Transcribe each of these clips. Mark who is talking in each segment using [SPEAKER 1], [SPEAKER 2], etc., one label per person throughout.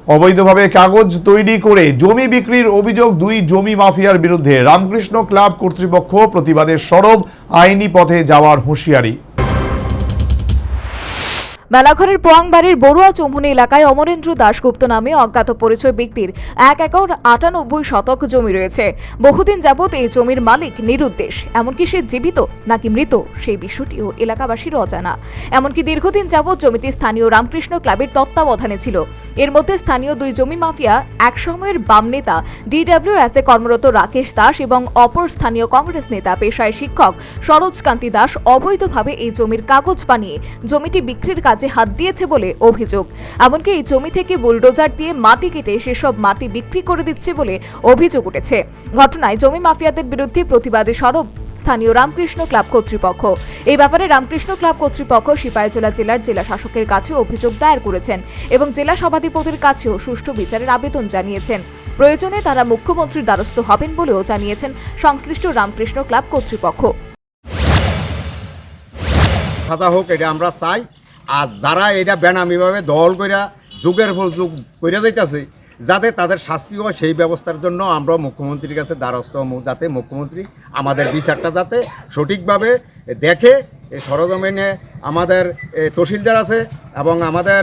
[SPEAKER 1] অবৈধভাবে কাগজ তৈরি করে জমি বিক্রির অভিযোগ দুই জমি মাফিয়ার বিরুদ্ধে। রামকৃষ্ণ ক্লাব কর্তৃপক্ষ প্রতিবাদের সরব, আইনি পথে যাওয়ার হুঁশিয়ারি।
[SPEAKER 2] মেলাঘরের পোয়াংবাড়ির বড়ুয়া চৌমুহনী এলাকায় অমরেন্দ্র দাশগুপ্ত নামে অজ্ঞাত পরিচয় ব্যক্তির 1 একর 98 শতক জমি রয়েছে। বহুদিন যাবৎ এই জমির মালিক নিরুদ্দেশ, এমনকি সে জীবিত নাকি মৃত সেই বিষয়টিও এলাকাবাসীর অজানা। এমনকি দীর্ঘদিন যাবৎ জমিটি স্থানীয় রামকৃষ্ণ ক্লাবের তত্ত্বাবধানে ছিল। এর মধ্যে স্থানীয় দুই জমি মাফিয়া, একসময়ের বাম নেতা DWS এ কর্মরত রাকেশ দাস এবং অপর স্থানীয় কংগ্রেস নেতা পেশায় শিক্ষক সরোজকান্তি দাস অবৈধভাবে এই জমির কাগজ বানিয়ে জমিটি বিক্রির কাজে হাত দিয়েছে বলে অভিযোগ। এমনকি এই জমি থেকে বুলডোজার দিয়ে মাটি কেটে সেসব মাটি বিক্রি করে দিচ্ছে বলে অভিযোগ উঠেছে। ঘটনায় জমি মাফিয়াদের বিরুদ্ধে প্রতিবাদে সরব স্থানীয় রামকৃষ্ণ ক্লাব কর্তৃপক্ষ। এই ব্যাপারে রামকৃষ্ণ ক্লাব কর্তৃপক্ষ সিপাহীজলা জেলার জেলা শাসকের কাছে অভিযোগ দায়ের করেছেন এবং জেলা সভাধিপতির কাছেও সুষ্ঠু বিচারের আবেদন জানিয়েছেন। প্রয়োজনে তারা মুখ্যমন্ত্রীর দ্বারস্থ হবেন বলেও জানিয়েছেন সংশ্লিষ্ট রামকৃষ্ণ ক্লাব কর্তৃপক্ষ।
[SPEAKER 3] সাজা হোক, এটা আমরা চাই। আর যারা এটা বেনামিভাবে দল কইরা যুগের পর যুগ কইরা যাইতেছে, যাতে তাদের শাস্তি হয় সেই ব্যবস্থার জন্য আমরা মুখ্যমন্ত্রীর কাছে দ্বারস্থ হব, যাতে মুখ্যমন্ত্রী আমাদের বিচারটা যাতে সঠিকভাবে দেখে। সরজমিনে আমাদের তহসিলদার আছে এবং আমাদের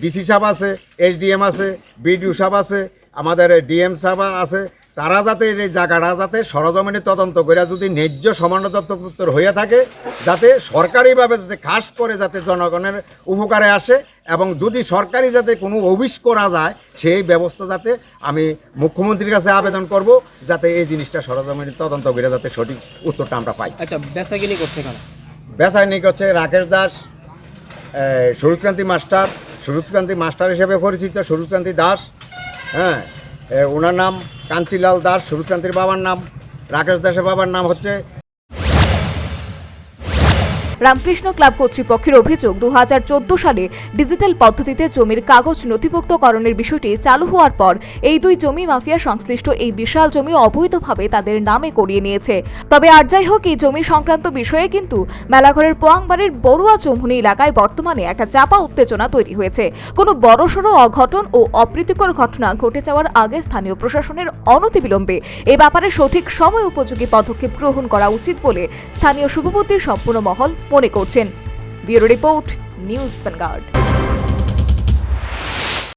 [SPEAKER 3] ডিসি সাহেব আছে, SDM আছে, BDO সাহেব আছে, আমাদের DM সাহেব আছে। তারা যাতে এই জায়গাটা যাতে সরজমিনে তদন্ত করে, যদি ন্যায্য সমান দত্তপুত্র হয়ে থাকে, যাতে সরকারিভাবে যাতে খাস করে যাতে জনগণের উপকারে আসে, এবং যদি সরকারি যাতে কোনো অভিযোগ করা যায় সেই ব্যবস্থা যাতে আমি মুখ্যমন্ত্রীর কাছে আবেদন করব, যাতে এই জিনিসটা সরজমিনে তদন্ত করে যাতে সঠিক উত্তরটা আমরা পাই।
[SPEAKER 4] আচ্ছা, বেচাকিনি করছে কেন?
[SPEAKER 3] বেচাকিনি করছে রাকেশ দাস, সরোজকান্তি মাস্টার হিসেবে পরিচিত সরোজকান্তি দাস। হ্যাঁ, ওনার নাম কাঞ্চিলাল দাস, সরোজকান্তির বাবার নাম রাকেশ দাসের বাবার নাম হচ্ছে।
[SPEAKER 2] রামকৃষ্ণ ক্লাব কর্তৃপক্ষের অভিযোগ, 2014 সালে ডিজিটাল পদ্ধতিতে জমির কাগজ নথিভুক্তকরণের বিষয়টি চালু হওয়ার পর এই দুই জমি মাফিয়া সংশ্লিষ্ট এই বিশাল জমি অবৈধভাবে তাদের নামে করিয়ে নিয়েছে। তবে আর যাই হোক, এই জমি সংক্রান্ত বিষয়ে কিন্তু মেলাঘরের পোয়াংবাড়ির বড়ুয়া চৌমুহনী এলাকায় বর্তমানে একটা চাপা উত্তেজনা তৈরি হয়েছে। কোনো বড়সড় অঘটন ও অপ্রীতিকর ঘটনা ঘটে যাওয়ার আগে স্থানীয় প্রশাসনের অনতিবিলম্বে এ ব্যাপারে সঠিক সময় উপযোগী পদক্ষেপ গ্রহণ করা উচিত বলে স্থানীয় শুভবুদ্ধির সম্পূর্ণ মহল মনে করছেন। Bureau report, news vanguard.